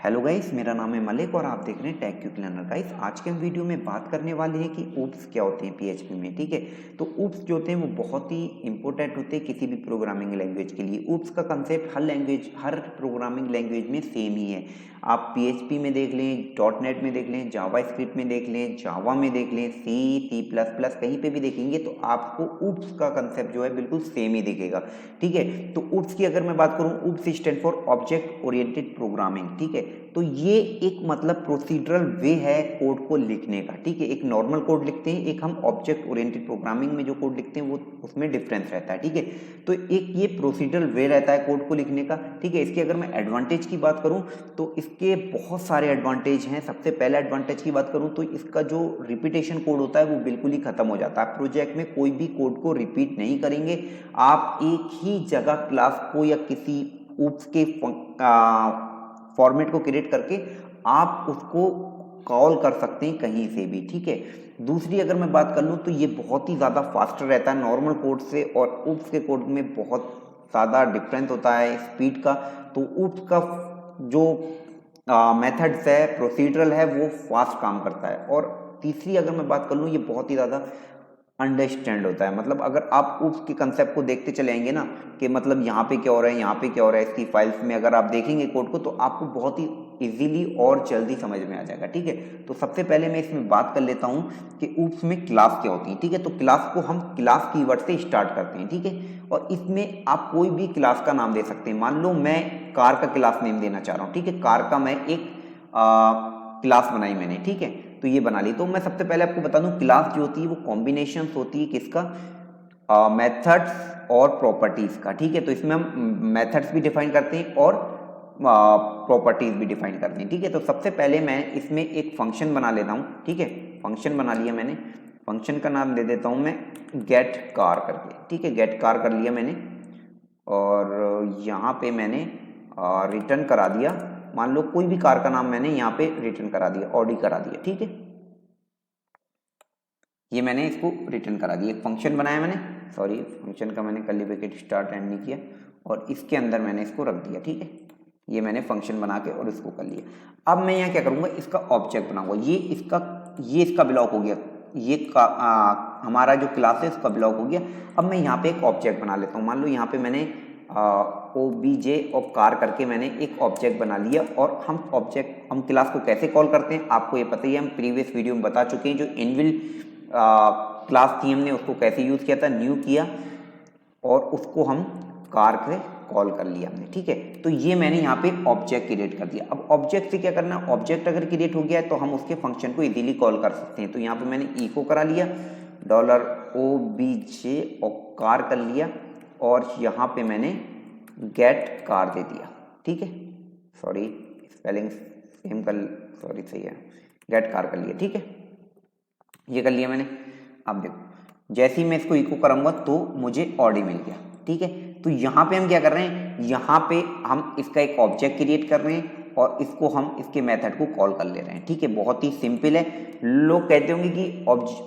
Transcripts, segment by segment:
Hello guys, मेरा नाम है मलिक और आप देख रहे हैं टेक क्विक लर्नर। गाइस, आज के हम वीडियो में बात करने वाले हैं कि ऊप्स क्या होते हैं पीएचपी में। ठीक है, तो ऊप्स जो होते हैं वो बहुत ही इंपॉर्टेंट होते हैं किसी भी प्रोग्रामिंग लैंग्वेज के लिए। ऊप्स का कंसेप्ट हर प्रोग्रामिंग लैंग्वेज में सेम ही है। आप पीएचपी में देख लें, .NET में देख लें, जावा स्क्रिप्ट में देख लें, जावा में देख लें, C++, कहीं पे भी देखेंगे तो आपको ऊप्स का कंसेप्ट जो है बिल्कुल सेम ही दिखेगा। ठीक है, तो ऊप्स की अगर मैं बात करूं, oops stand for object oriented programming. ठीक है, तो ये एक मतलब प्रोसीजरल वे है कोड को लिखने का। ठीक है, एक नॉर्मल कोड लिखते हैं, एक हम ऑब्जेक्ट ओरिएंटेड प्रोग्रामिंग में जो कोड लिखते हैं वो उसमें डिफरेंस रहता है। ठीक है, तो एक ये प्रोसीजरल वे रहता है कोड को लिखने का। ठीक है, इसकी अगर मैं एडवांटेज की बात करूं तो इसके बहुत सारे एडवांटेज हैं। सबसे पहले एडवांटेज की बात करूं तो इसका जो रिपीटेशन कोड होता है वो बिल्कुल ही खत्म हो जाता है। प्रोजेक्ट में कोई भी कोड को रिपीट नहीं करेंगे आप, एक ही जगह क्लास को या किसी ऊप्स के फॉर्मेट को क्रिएट करके आप उसको कॉल कर सकते हैं कहीं से भी। ठीक है, दूसरी अगर मैं बात कर लूँ तो ये बहुत ही ज़्यादा फास्टर रहता है नॉर्मल कोड से, और ऊप्स के कोड में बहुत ज़्यादा डिफरेंस होता है स्पीड का। तो ऊप्स का जो मेथड्स है, प्रोसीजरल है, वो फास्ट काम करता है। और तीसरी अगर मैं बात कर लूँ, ये बहुत ही ज़्यादा अंडरस्टैंड होता है। मतलब अगर आप ऊप्स के कंसेप्ट को देखते चले आएंगे ना कि मतलब यहाँ पे क्या हो रहा है, यहाँ पे क्या हो रहा है, इसकी फाइल्स में अगर आप देखेंगे कोड को तो आपको बहुत ही इजीली और जल्दी समझ में आ जाएगा। ठीक है, तो सबसे पहले मैं इसमें बात कर लेता हूँ कि ऊप्स में क्लास क्या होती है। ठीक है, तो क्लास को हम क्लास कीवर्ड से स्टार्ट करते हैं। ठीक है, और इसमें आप कोई भी क्लास का नाम दे सकते हैं। मान लो मैं कार का क्लास नेम देना चाह रहा हूँ। ठीक है, कार का मैं एक क्लास बनाई मैंने। ठीक है, तो ये बना ली। तो मैं सबसे पहले आपको बता दूं, क्लास जो होती है वो कॉम्बिनेशन होती है किसका, मेथड्स और प्रॉपर्टीज का। ठीक है, तो इसमें हम मेथड्स भी डिफाइन करते हैं और प्रॉपर्टीज भी डिफाइन करते हैं। ठीक है, तो सबसे पहले मैं इसमें एक फंक्शन बना लेता हूँ। ठीक है, फंक्शन बना लिया मैंने, फंक्शन का नाम दे देता हूँ मैं गेट कार करके। ठीक है, गेट कार कर लिया मैंने, और यहाँ पे मैंने रिटर्न करा दिया। मान लो कोई भी कार का नाम मैंने यहाँ पे रिटर्न करा दिया, ऑडी करा दिया। ठीक है, ये मैंने इसको रिटर्न करा दिया। एक फंक्शन बनाया मैंने, सॉरी फंक्शन का मैंने कर्ली ब्रैकेट स्टार्ट एंड नहीं किया, और इसके अंदर मैंने इसको रख दिया। ठीक है, ये मैंने फंक्शन बना के और इसको कर लिया। अब मैं यहाँ क्या करूँगा, इसका ऑब्जेक्ट बनाऊंगा। ये इसका ब्लॉक हो गया, हमारा जो क्लास है उसका ब्लॉक हो गया। अब मैं यहाँ पे एक ऑब्जेक्ट बना लेता हूँ। मान लो यहाँ पे मैंने OBJ ऑफ कार करके मैंने एक ऑब्जेक्ट बना लिया। और हम क्लास को कैसे कॉल करते हैं आपको ये पता ही है, हम प्रीवियस वीडियो में बता चुके हैं। जो इनबिल्ट क्लास थी हमने उसको कैसे यूज़ किया था, न्यू किया और उसको हम कार से कॉल कर लिया हमने। ठीक है, तो ये मैंने यहाँ पे ऑब्जेक्ट क्रिएट कर दिया। अब ऑब्जेक्ट से क्या करना, ऑब्जेक्ट अगर क्रिएट हो गया है तो हम उसके फंक्शन को इजीली कॉल कर सकते हैं। तो यहाँ पे मैंने इको करा लिया, $OBJ और कार कर लिया, और यहाँ पे मैंने गेट कार दे दिया। ठीक है, सॉरी स्पेलिंग सेम कर, सॉरी सही है, गेट कार कर लिया। ठीक है, ये कर लिया मैंने। अब देखो, जैसे ही मैं इसको इको कराऊंगा तो मुझे ऑडी मिल गया। ठीक है, तो यहाँ पे हम क्या कर रहे हैं, यहाँ पे हम इसका एक ऑब्जेक्ट क्रिएट कर रहे हैं और इसको हम इसके मेथड को कॉल कर ले रहे हैं। ठीक है, बहुत ही सिंपल है। लोग कहते होंगे कि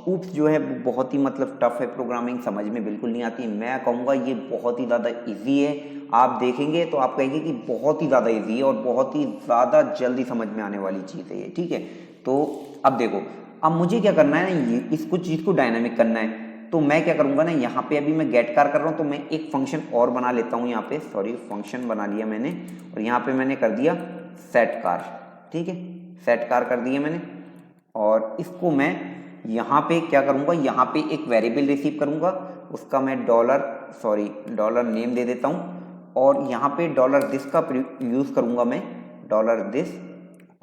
ऊप्स जो है वो बहुत ही मतलब टफ है, प्रोग्रामिंग समझ में बिल्कुल नहीं आती। मैं कहूँगा ये बहुत ही ज़्यादा ईजी है। आप देखेंगे तो आप कहेंगे कि बहुत ही ज़्यादा ईजी है और बहुत ही ज़्यादा जल्दी समझ में आने वाली चीज़ है ये। ठीक है, तो अब देखो, अब मुझे क्या करना है ना, ये इसको चीज़ को डायनामिक करना है। तो मैं क्या करूंगा ना, यहाँ पे अभी मैं गेट कार कर रहा हूँ तो मैं एक फंक्शन और बना लेता हूँ। यहाँ पे सॉरी फंक्शन बना लिया मैंने, और यहाँ पे मैंने कर दिया सेट कार। ठीक है, सेट कार कर दिया मैंने, और इसको मैं यहाँ पे क्या करूँगा, यहाँ पे एक वेरिएबल रिसीव करूँगा, उसका मैं डॉलर नेम दे देता हूँ, और यहाँ पे $this का यूज़ करूँगा मैं, $this,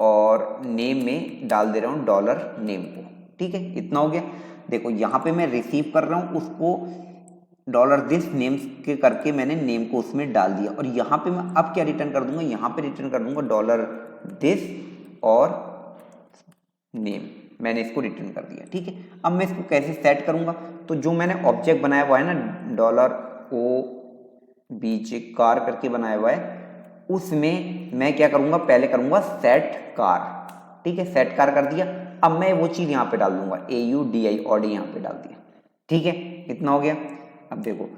और नेम में डाल दे रहा हूँ $name को। ठीक है, इतना हो गया। देखो यहाँ पे मैं रिसीव कर रहा हूँ उसको $this नेम के करके मैंने नेम को उसमें डाल दिया, और यहाँ पे मैं अब क्या रिटर्न कर दूंगा, यहाँ पे रिटर्न कर दूंगा $this और नेम, मैंने इसको रिटर्न कर दिया। ठीक है, अब मैं इसको कैसे सेट करूंगा, तो जो मैंने ऑब्जेक्ट बनाया हुआ है ना $OBJ कार करके बनाया हुआ है, उसमें मैं क्या करूंगा, पहले करूंगा सेट कार। ठीक है, सेट कार कर दिया। अब मैं वो चीज यहाँ पे डाल दूंगा, AUDI ऑडी यहाँ पे डाल दिया। ठीक है, इतना हो गया। अब देखो,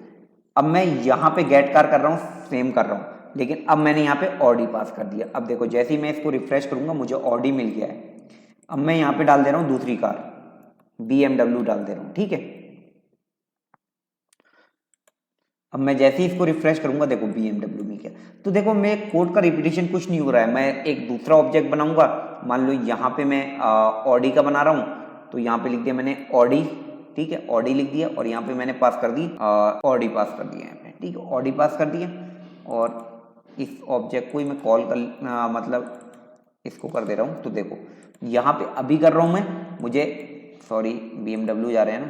अब मैं यहाँ पे गेट कार कर रहा हूँ, सेम कर रहा हूँ, लेकिन अब मैंने यहाँ पे ऑडी पास कर दिया। अब देखो जैसे ही मैं इसको रिफ्रेश करूंगा मुझे ऑडी मिल गया है। अब मैं यहाँ पे डाल दे रहा हूँ दूसरी कार, BMW डाल दे रहा हूँ, ठीक है। अब मैं जैसे ही इसको रिफ्रेश करूंगा देखो BMW मिल गया। तो देखो मैं कोड का रिपीटेशन कुछ नहीं हो रहा है। मैं एक दूसरा ऑब्जेक्ट बनाऊंगा, मान लो यहाँ पे मैं ऑडी का बना रहा हूँ, तो यहाँ पे लिख दिया मैंने ऑडी, ठीक है, ऑडी लिख दिया और यहाँ पे मैंने पास कर दी ऑडी पास कर दिया है, ठीक है, ऑडी पास कर दिया। और इस ऑब्जेक्ट को ही मैं कॉल कर मतलब इसको कर दे रहा हूँ। तो देखो यहाँ पे अभी कर रहा हूँ मैं, मुझे सॉरी BMW जा रहे हैं ना,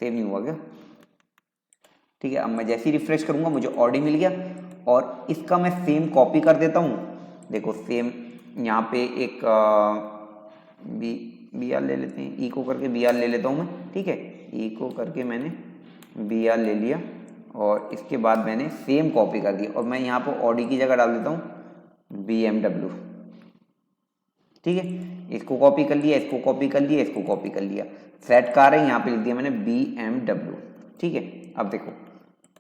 सेव नहीं हुआ क्या, ठीक है। अब मैं जैसे ही रिफ्रेश करूंगा मुझे ऑडी मिल गया और इसका मैं सेम कॉपी कर देता हूँ। देखो सेम यहाँ पे एक बी आर ले लेते हैं, इको करके बी आर ले लेता हूँ मैं, ठीक है, इको करके मैंने बी आर ले लिया और इसके बाद मैंने सेम कॉपी कर दी और मैं यहाँ पर ऑडी की जगह डाल देता हूँ BMW, ठीक है। इसको कॉपी कर लिया, इसको कॉपी कर लिया, इसको कॉपी कर लिया, सेट कार है यहाँ पे लिख दिया मैंने BMW, ठीक है। अब देखो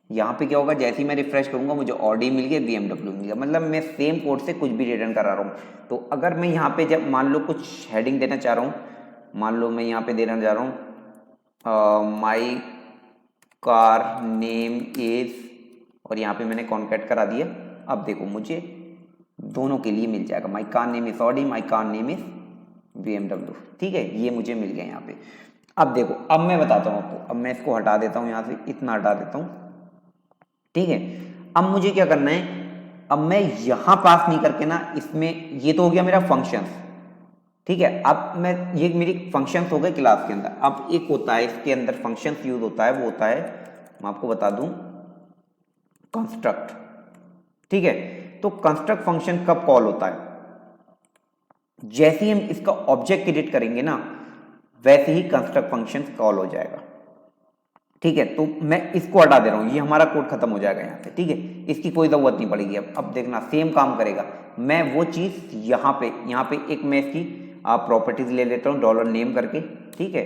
यहाँ पे क्या होगा, जैसे ही मैं रिफ्रेश करूंगा मुझे ऑडी मिल गया, BMW मिल गया, मतलब मैं सेम कोड से कुछ भी रिटर्न करा रहा हूँ। तो अगर मैं यहाँ पे जब मान लो कुछ हेडिंग देना चाह रहा हूँ, मान लो मैं यहाँ पे देना चाह रहा हूँ माई कार नेम इज, और यहाँ पे मैंने कॉन्कैट करा दिया। अब देखो मुझे दोनों के लिए मिल जाएगा, माई car name is Audi, my car name is BMW, ठीक है, ये मुझे मिल गया यहाँ पे। अब देखो अब मैं बताता हूँ आपको, अब मैं इसको हटा देता हूँ यहाँ से, इतना हटा देता हूँ, ठीक है। अब मुझे क्या करना है, अब मैं यहां पास नहीं करके ना इसमें, ये तो हो गया मेरा फंक्शंस, ठीक है। अब मैं ये मेरी फंक्शंस हो गए क्लास के अंदर। अब एक होता है इसके अंदर फंक्शंस यूज होता है, वो होता है, मैं आपको बता दूं, कंस्ट्रक्ट, ठीक है। तो कंस्ट्रक्ट फंक्शन कब कॉल होता है, जैसे ही हम इसका ऑब्जेक्ट क्रिएट करेंगे ना वैसे ही कंस्ट्रक्ट फंक्शन कॉल हो जाएगा, ठीक है। तो मैं इसको हटा दे रहा हूं, ये हमारा कोड खत्म हो जाएगा यहाँ पे, ठीक है, इसकी कोई जरूरत नहीं पड़ेगी। अब देखना सेम काम करेगा। मैं वो चीज यहाँ पे एक मैं इसकी प्रॉपर्टीज ले लेता हूँ डॉलर नेम करके, ठीक है,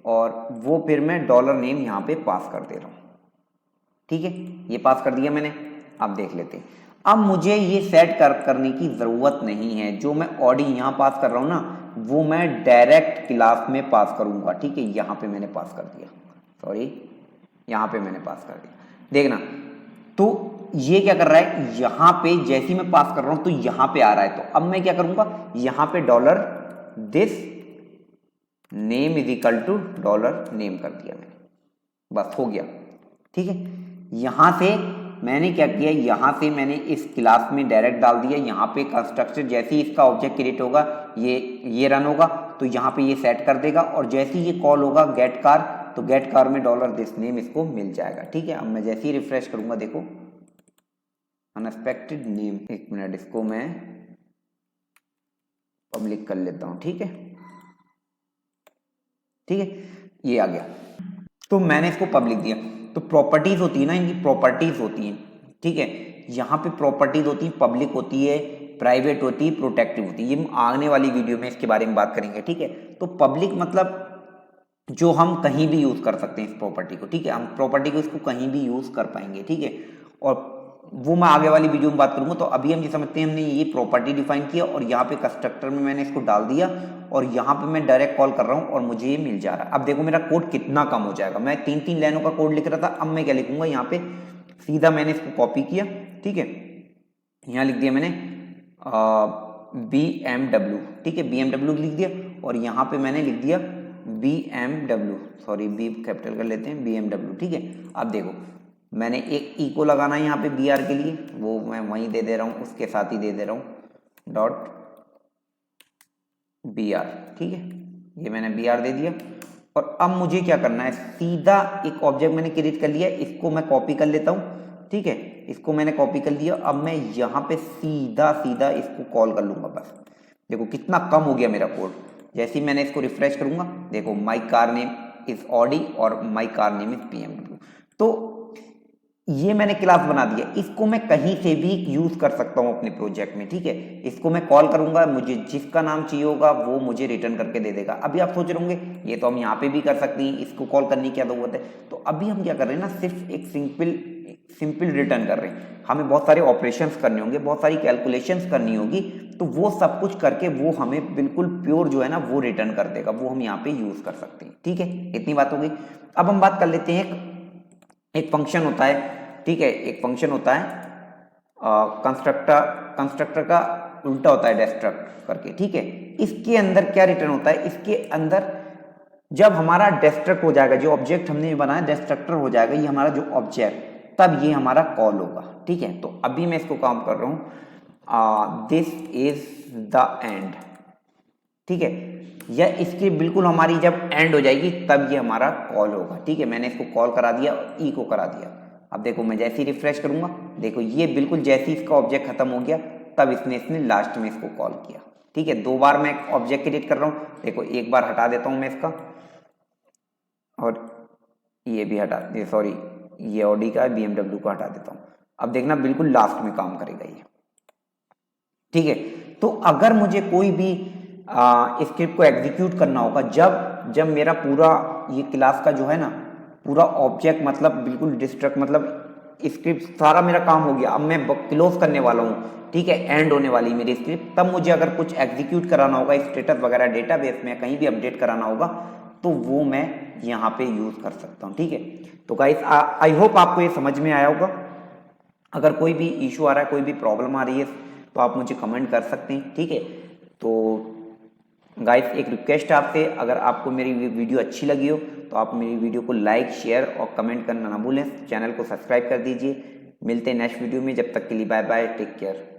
और वो फिर मैं डॉलर नेम यहाँ पे पास कर दे रहा हूँ, ठीक है, ये पास कर दिया मैंने। अब देख लेते हैं, अब मुझे ये सेट करने की जरूरत नहीं है, जो मैं ऑडी यहाँ पास कर रहा हूँ ना वो मैं डायरेक्ट क्लास में पास करूंगा, ठीक है। यहाँ पे मैंने पास कर दिया, सॉरी यहाँ पे मैंने पास कर दिया, देखना। तो ये क्या कर रहा है, यहाँ पे जैसे ही मैं पास कर रहा हूं तो यहाँ पे आ रहा है। तो अब मैं क्या करूंगा, यहाँ पे dollar this name is equal to dollar name कर दिया मैंने, बस हो गया, ठीक है। यहां से मैंने क्या किया, यहां से मैंने इस क्लास में डायरेक्ट डाल दिया। यहाँ पे कंस्ट्रक्टर जैसे ही इसका ऑब्जेक्ट क्रिएट होगा ये रन होगा तो यहाँ पे ये सेट कर देगा, और जैसे ही ये कॉल होगा गेट कार, तो गेट कार में डॉलर दिस नेम इसको मिल जाएगा, ठीक है। अब मैं जैसे ही रिफ्रेश करूंगा देखो अनएक्सपेक्टेड नेम, एक मिनट इसको मैं पब्लिक कर लेता हूं, ठीक है, ठीक है, ये आ गया। तो मैंने इसको पब्लिक दिया। तो प्रॉपर्टीज होती है ना, इनकी प्रॉपर्टीज होती हैं, ठीक है। यहाँ पे प्रॉपर्टीज होती है, पब्लिक होती है, प्राइवेट होती है, प्रोटेक्टिव होती है। ये आने वाली वीडियो में इसके बारे में बात करेंगे, ठीक है। तो पब्लिक मतलब जो हम कहीं भी यूज कर सकते हैं इस प्रॉपर्टी को, ठीक है, हम प्रॉपर्टी को इसको कहीं भी यूज कर पाएंगे, ठीक है। और वो मैं आगे वाली वीडियो में बात करूंगा। तो अभी हम ये समझते हैं, हमने ये प्रॉपर्टी डिफाइन किया और यहाँ पे कंस्ट्रक्टर में मैंने इसको डाल दिया और यहाँ पे मैं डायरेक्ट कॉल कर रहा हूँ और मुझे ये मिल जा रहा है। अब देखो मेरा कोड कितना कम हो जाएगा। मैं 3-3 लाइनों का कोड लिख रहा था, अब मैं क्या लिखूंगा, यहाँ पे सीधा मैंने इसको कॉपी किया, ठीक है, यहाँ लिख दिया मैंने BMW, ठीक है, BMW लिख दिया और यहाँ पे मैंने लिख दिया BMW, सॉरी बी कैपिटल कर लेते हैं, BMW, ठीक है। अब देखो मैंने एक ई को लगाना है यहाँ पे BR के लिए, वो मैं वहीं दे दे रहा हूँ, उसके साथ ही दे दे रहा हूँ डॉट BR, ठीक है, ये मैंने BR दे दिया। और अब मुझे क्या करना है, सीधा एक ऑब्जेक्ट मैंने क्रिएट कर लिया, इसको मैं कॉपी कर लेता हूँ, ठीक है, इसको मैंने कॉपी कर लिया। अब मैं यहाँ पे सीधा सीधा इसको कॉल कर लूंगा, बस देखो कितना कम हो गया मेरा कोड। जैसे ही मैंने इसको रिफ्रेश करूंगा देखो my car name is Audi और my car name is BMW। तो ये मैंने क्लास बना दिया, इसको मैं कहीं से भी यूज कर सकता हूं अपने प्रोजेक्ट में, ठीक है। इसको मैं कॉल करूंगा, मुझे जिसका नाम चाहिए होगा वो मुझे रिटर्न करके दे देगा। अभी आप सोच रहे होंगे ये तो हम यहाँ पे भी कर सकते हैं, इसको कॉल करने की क्या जरूरत है। तो अभी हम क्या कर रहे हैं ना, सिर्फ एक सिंपल रिटर्न कर रहे हैं, हमें बहुत सारे ऑपरेशंस करने होंगे, बहुत सारी कैलकुलेशंस करनी होगी, तो वो सब कुछ करके वो हमें बिल्कुल प्योर जो है ना वो रिटर्न कर देगा, वो हम यहाँ पे यूज कर सकते हैं। ठीक है, इतनी बात हो गई। अब हम बात कर लेते हैं एक फंक्शन होता है, ठीक है, एक फंक्शन होता है कंस्ट्रक्टर का उल्टा होता है डेस्ट्रक्ट करके। ठीक है, इसके अंदर क्या रिटर्न होता है, इसके अंदर जब हमारा डेस्ट्रक्ट हो जाएगा, जो ऑब्जेक्ट हमने बनाया डेस्ट्रक्टर हो जाएगा, ये हमारा जो ऑब्जेक्ट, तब ये हमारा कॉल होगा। ठीक है, तो अभी मैं इसको काम कर रहा हूं, दिस इज द एंड। ठीक है, या इसकी बिल्कुल हमारी जब एंड हो जाएगी तब ये हमारा कॉल होगा। ठीक है, मैंने इसको कॉल करा दिया, ई को करा दिया। अब देखो मैं जैसे ही रिफ्रेश करूंगा, देखो ये बिल्कुल जैसे ही इसका ऑब्जेक्ट खत्म हो गया तब इसने लास्ट में इसको कॉल किया। ठीक है, 2 बार मैं ऑब्जेक्ट क्रिएट कर रहा हूं, देखो एक बार हटा देता हूं मैं इसका, और ये भी हटा दे, सॉरी ये ऑडी का BMW को हटा देता हूं। अब देखना बिल्कुल लास्ट में काम करेगा ये। ठीक है, तो अगर मुझे कोई भी स्क्रिप्ट को एग्जीक्यूट करना होगा, जब मेरा पूरा ये क्लास का जो है ना पूरा ऑब्जेक्ट मतलब बिल्कुल डिस्ट्रक्ट, मतलब स्क्रिप्ट सारा मेरा काम हो गया, अब मैं क्लोज करने वाला हूँ। ठीक है, एंड होने वाली मेरी स्क्रिप्ट, तब मुझे अगर कुछ एग्जीक्यूट कराना होगा स्टेटस वगैरह डेटाबेस में कहीं भी अपडेट कराना होगा, तो वो मैं यहाँ पे यूज कर सकता हूँ। ठीक है, तो गाइस आई होप आपको ये समझ में आया होगा। अगर कोई भी इशू आ रहा है, कोई भी प्रॉब्लम आ रही है, तो आप मुझे कमेंट कर सकते हैं। ठीक है, तो गाइस एक रिक्वेस्ट है आपसे, अगर आपको मेरी वीडियो अच्छी लगी हो तो आप मेरी वीडियो को लाइक, शेयर और कमेंट करना ना भूलें। चैनल को सब्सक्राइब कर दीजिए। मिलते हैं नेक्स्ट वीडियो में, जब तक के लिए बाय बाय, टेक केयर।